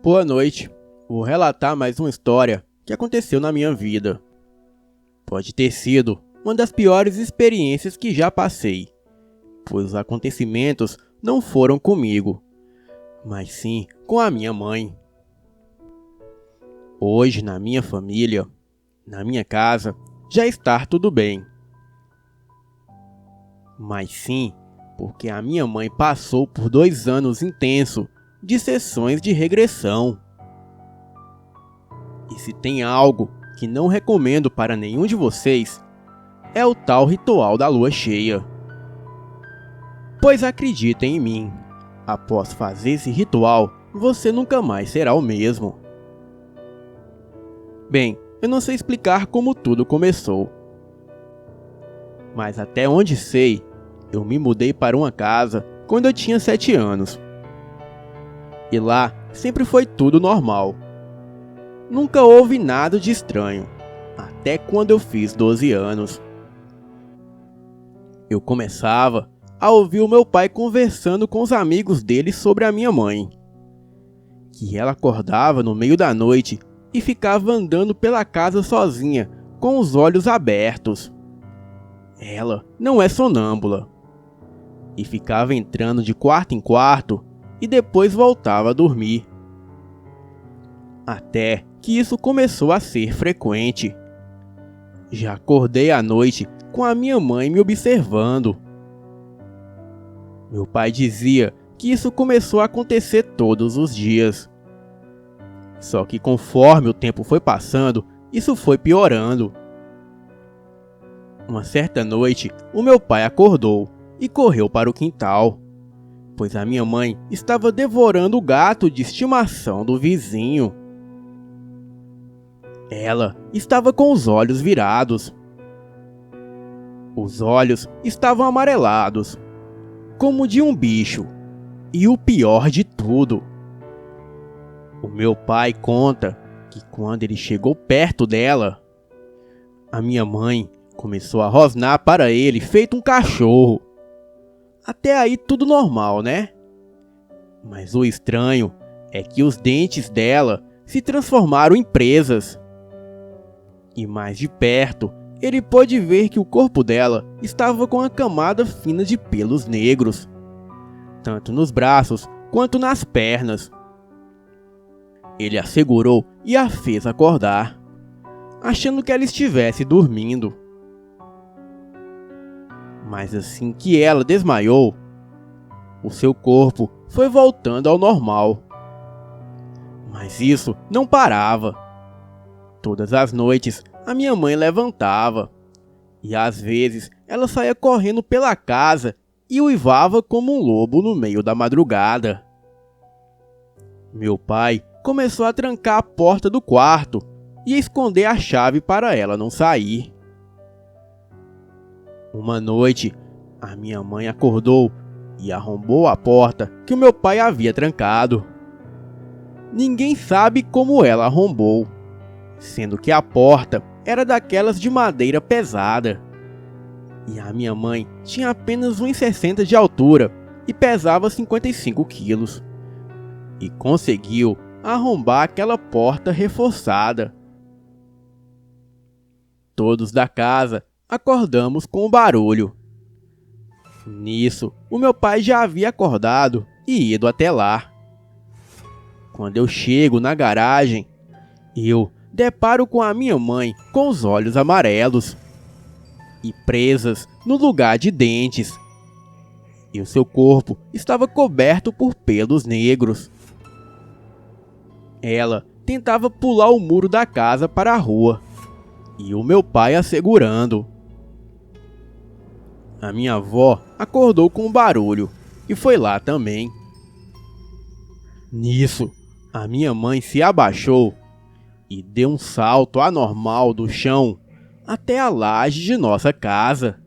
Boa noite. Vou relatar mais uma história que aconteceu na minha vida. Pode ter sido uma das piores experiências que já passei, pois os acontecimentos não foram comigo, mas sim com a minha mãe. Hoje, na minha família, na minha casa, já está tudo bem. Mas sim, porque a minha mãe passou por 2 anos intensos de sessões de regressão. E se tem algo que não recomendo para nenhum de vocês, é o tal ritual da lua cheia. Pois acreditem em mim, após fazer esse ritual, você nunca mais será o mesmo. Bem, eu não sei explicar como tudo começou. Mas até onde sei, eu me mudei para uma casa quando eu tinha 7 anos. E lá sempre foi tudo normal. Nunca houve nada de estranho, até quando eu fiz 12 anos. Eu começava a ouvir o meu pai conversando com os amigos dele sobre a minha mãe. Que ela acordava no meio da noite e ficava andando pela casa sozinha, com os olhos abertos. Ela não é sonâmbula. E ficava entrando de quarto em quarto e depois voltava a dormir. Até que isso começou a ser frequente. Já acordei à noite com a minha mãe me observando. Meu pai dizia que isso começou a acontecer todos os dias. Só que conforme o tempo foi passando, isso foi piorando. Uma certa noite, o meu pai acordou e correu para o quintal, pois a minha mãe estava devorando o gato de estimação do vizinho. Ela estava com os olhos virados. Os olhos estavam amarelados, como de um bicho. E o pior de tudo, o meu pai conta que quando ele chegou perto dela, a minha mãe começou a rosnar para ele feito um cachorro. Até aí tudo normal, né? Mas o estranho é que os dentes dela se transformaram em presas. E mais de perto, ele pôde ver que o corpo dela estava com uma camada fina de pelos negros, tanto nos braços quanto nas pernas. Ele a segurou e a fez acordar, achando que ela estivesse dormindo. Mas assim que ela desmaiou, o seu corpo foi voltando ao normal. Mas isso não parava. Todas as noites, a minha mãe levantava, e às vezes ela saía correndo pela casa e uivava como um lobo no meio da madrugada. Meu pai começou a trancar a porta do quarto e a esconder a chave para ela não sair. Uma noite, a minha mãe acordou e arrombou a porta que o meu pai havia trancado. Ninguém sabe como ela arrombou, sendo que a porta era daquelas de madeira pesada. E a minha mãe tinha apenas 1,60 m de altura e pesava 55 quilos. E conseguiu arrombar aquela porta reforçada. Todos da casa acordamos com o barulho. Nisso, o meu pai já havia acordado e ido até lá. Quando eu chego na garagem, eu deparo com a minha mãe com os olhos amarelos e presas no lugar de dentes. E o seu corpo estava coberto por pelos negros. Ela tentava pular o muro da casa para a rua, e o meu pai a segurando. A minha avó acordou com o barulho e foi lá também. Nisso, a minha mãe se abaixou e deu um salto anormal do chão até a laje de nossa casa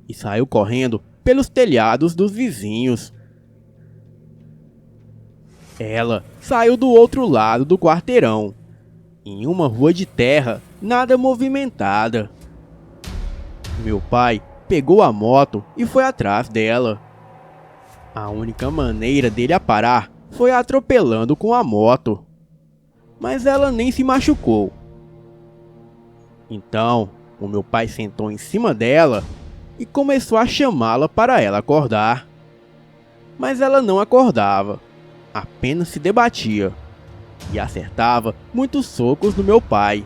e saiu correndo pelos telhados dos vizinhos. Ela saiu do outro lado do quarteirão, em uma rua de terra nada movimentada. Meu pai pegou a moto e foi atrás dela. A única maneira dele a parar foi atropelando com a moto, mas ela nem se machucou. Então, o meu pai sentou em cima dela e começou a chamá-la para ela acordar. Mas ela não acordava, apenas se debatia e acertava muitos socos no meu pai.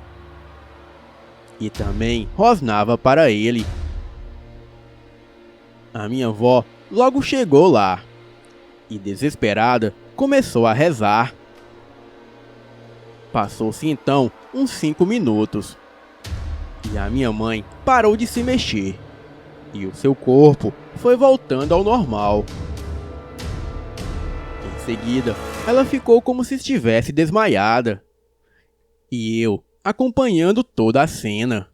E também rosnava para ele. A minha avó logo chegou lá e, desesperada, começou a rezar. Passou-se então uns 5 minutos e a minha mãe parou de se mexer e o seu corpo foi voltando ao normal. Em seguida, ela ficou como se estivesse desmaiada e eu acompanhando toda a cena.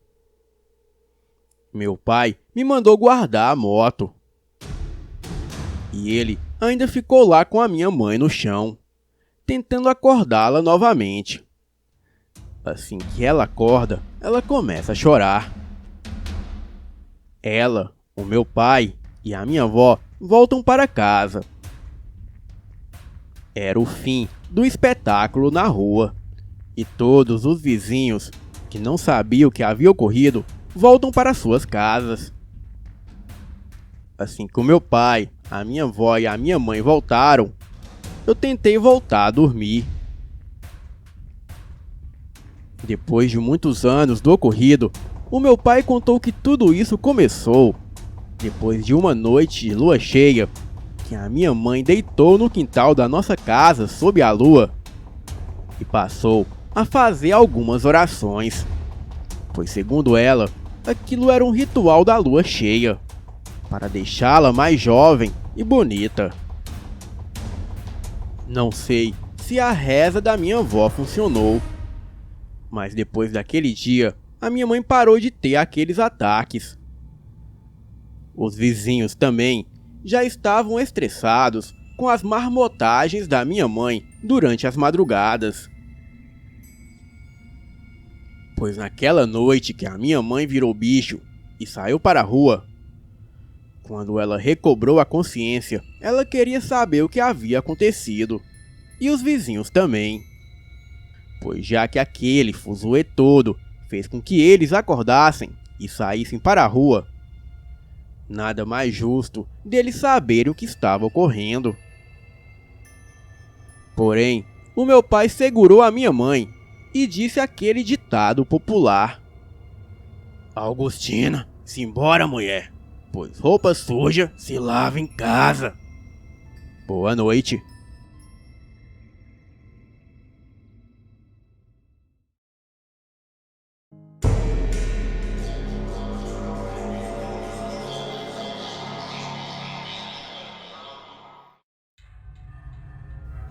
Meu pai me mandou guardar a moto e ele ainda ficou lá com a minha mãe no chão, tentando acordá-la novamente. Assim que ela acorda, ela começa a chorar. Ela, o meu pai e a minha avó voltam para casa. Era o fim do espetáculo na rua e todos os vizinhos, que não sabiam o que havia ocorrido, voltam para suas casas. Assim que o meu pai, a minha avó e a minha mãe voltaram, eu tentei voltar a dormir. Depois de muitos anos do ocorrido, o meu pai contou que tudo isso começou depois de uma noite de lua cheia, que a minha mãe deitou no quintal da nossa casa sob a lua e passou a fazer algumas orações, pois segundo ela, aquilo era um ritual da lua cheia, para deixá-la mais jovem e bonita. Não sei se a reza da minha avó funcionou, mas depois daquele dia, a minha mãe parou de ter aqueles ataques. Os vizinhos também já estavam estressados com as marmotagens da minha mãe durante as madrugadas. Pois naquela noite que a minha mãe virou bicho e saiu para a rua, quando ela recobrou a consciência, ela queria saber o que havia acontecido, e os vizinhos também. Pois já que aquele fuzuê todo fez com que eles acordassem e saíssem para a rua, nada mais justo deles saberem o que estava ocorrendo. Porém, o meu pai segurou a minha mãe e disse aquele ditado popular: Augustina, simbora, mulher, pois roupa suja se lava em casa. Boa noite.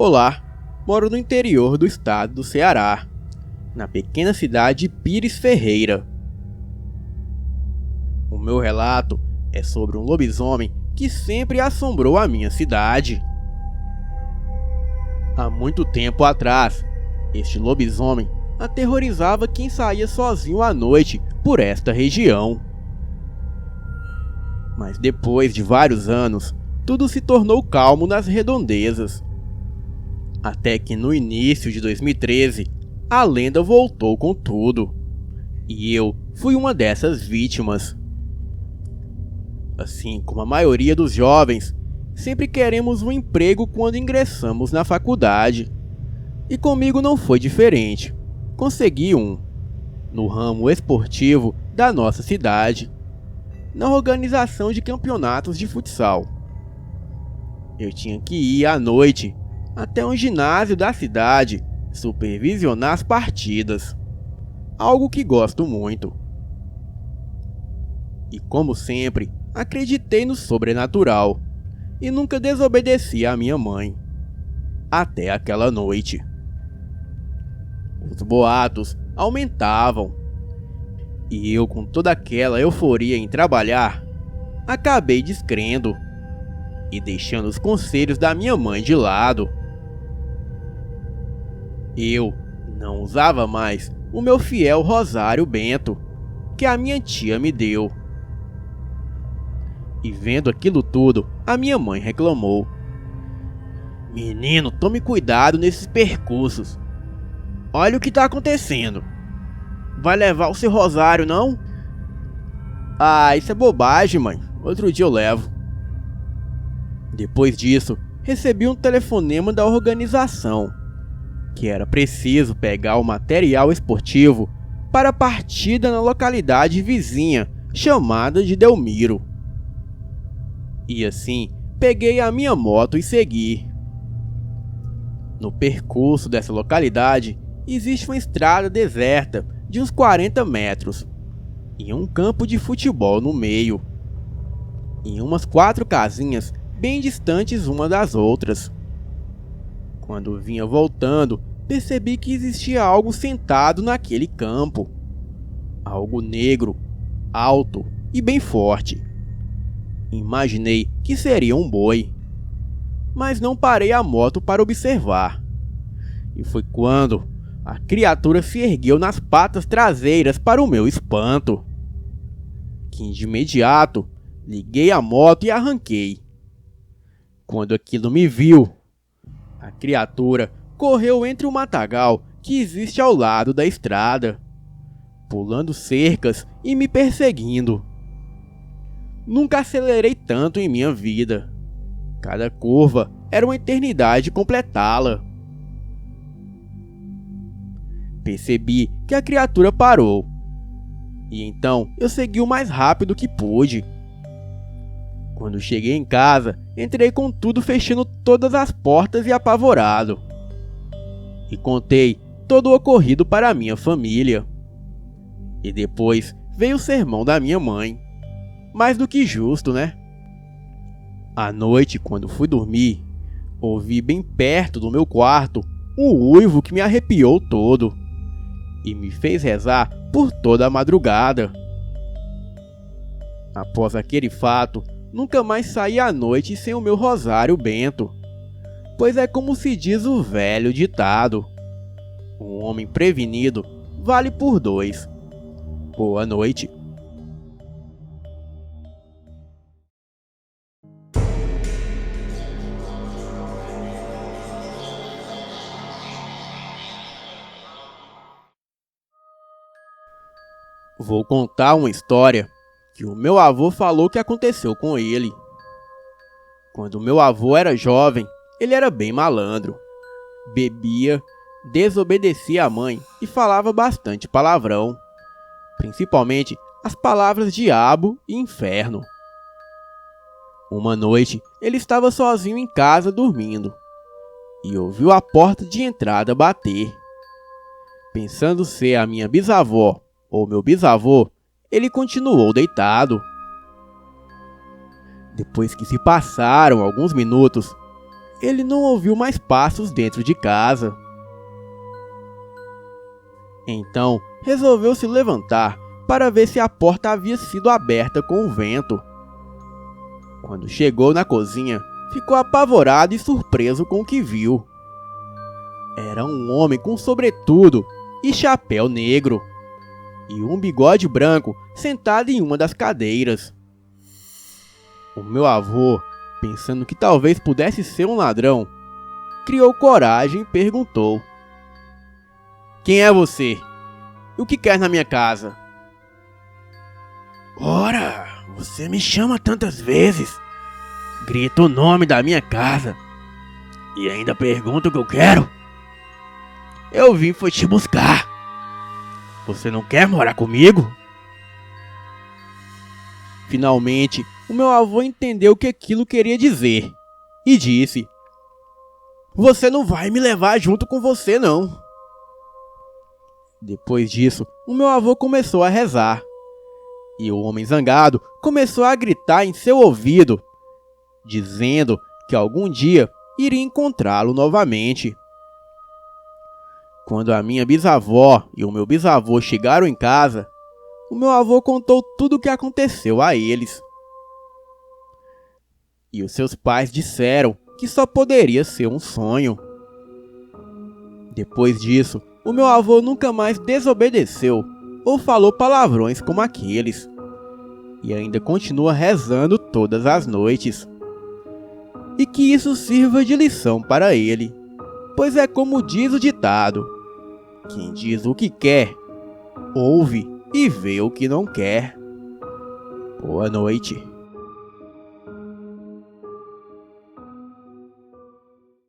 Olá, moro no interior do estado do Ceará, na pequena cidade de Pires Ferreira. O meu relato é sobre um lobisomem que sempre assombrou a minha cidade. Há muito tempo atrás, este lobisomem aterrorizava quem saía sozinho à noite por esta região. Mas depois de vários anos, tudo se tornou calmo nas redondezas. Até que no início de 2013, a lenda voltou com tudo. E eu fui uma dessas vítimas. Assim como a maioria dos jovens, sempre queremos um emprego quando ingressamos na faculdade. E comigo não foi diferente. Consegui um, no ramo esportivo da nossa cidade, na organização de campeonatos de futsal. Eu tinha que ir à noite até um ginásio da cidade supervisionar as partidas, algo que gosto muito. E como sempre, acreditei no sobrenatural e nunca desobedeci à minha mãe, até aquela noite. Os boatos aumentavam e eu, com toda aquela euforia em trabalhar, acabei descrendo e deixando os conselhos da minha mãe de lado. Eu não usava mais o meu fiel rosário bento, que a minha tia me deu. E vendo aquilo tudo, a minha mãe reclamou: Menino, tome cuidado nesses percursos. Olha o que tá acontecendo. Vai levar o seu rosário, não? Ah, isso é bobagem, mãe. Outro dia eu levo. Depois disso, recebi um telefonema da organização, que era preciso pegar o material esportivo para a partida na localidade vizinha, chamada de Delmiro. E assim, peguei a minha moto e segui. No percurso dessa localidade, existe uma estrada deserta de uns 40 metros e um campo de futebol no meio, e umas 4 casinhas bem distantes uma das outras. Quando vinha voltando, percebi que existia algo sentado naquele campo. Algo negro, alto e bem forte. Imaginei que seria um boi, mas não parei a moto para observar. E foi quando a criatura se ergueu nas patas traseiras para o meu espanto, que de imediato liguei a moto e arranquei. Quando aquilo me viu, a criatura correu entre o matagal que existe ao lado da estrada, pulando cercas e me perseguindo. Nunca acelerei tanto em minha vida. Cada curva era uma eternidade completá-la. Percebi que a criatura parou, e então eu segui o mais rápido que pude. Quando cheguei em casa, entrei com tudo fechando todas as portas e apavorado. E contei todo o ocorrido para a minha família. E depois veio o sermão da minha mãe. Mais do que justo, né? À noite, quando fui dormir, ouvi bem perto do meu quarto um uivo que me arrepiou todo e me fez rezar por toda a madrugada. Após aquele fato, nunca mais saí à noite sem o meu rosário bento, pois é como se diz o velho ditado: um homem prevenido vale por 2. Boa noite. Vou contar uma história que o meu avô falou que aconteceu com ele. Quando meu avô era jovem, ele era bem malandro. Bebia, desobedecia a mãe e falava bastante palavrão, principalmente as palavras diabo e inferno. Uma noite, ele estava sozinho em casa dormindo e ouviu a porta de entrada bater. Pensando ser a minha bisavó ou meu bisavô, ele continuou deitado. Depois que se passaram alguns minutos, ele não ouviu mais passos dentro de casa. Então, resolveu se levantar para ver se a porta havia sido aberta com o vento. Quando chegou na cozinha, ficou apavorado e surpreso com o que viu. Era um homem com sobretudo e chapéu negro, e um bigode branco sentado em uma das cadeiras. O meu avô, pensando que talvez pudesse ser um ladrão, criou coragem e perguntou: "Quem é você? E o que quer na minha casa?" "Ora, você me chama tantas vezes, grita o nome da minha casa e ainda pergunta o que eu quero? Eu vim foi te buscar. Você não quer morar comigo?" Finalmente, o meu avô entendeu o que aquilo queria dizer e disse: "Você não vai me levar junto com você, não." Depois disso, o meu avô começou a rezar, e o homem zangado começou a gritar em seu ouvido, dizendo que algum dia iria encontrá-lo novamente. Quando a minha bisavó e o meu bisavô chegaram em casa, o meu avô contou tudo o que aconteceu a eles. E os seus pais disseram que só poderia ser um sonho. Depois disso, o meu avô nunca mais desobedeceu ou falou palavrões como aqueles, e ainda continua rezando todas as noites. e que isso sirva de lição para ele, pois é como diz o ditado: quem diz o que quer, ouve e vê o que não quer. Boa noite.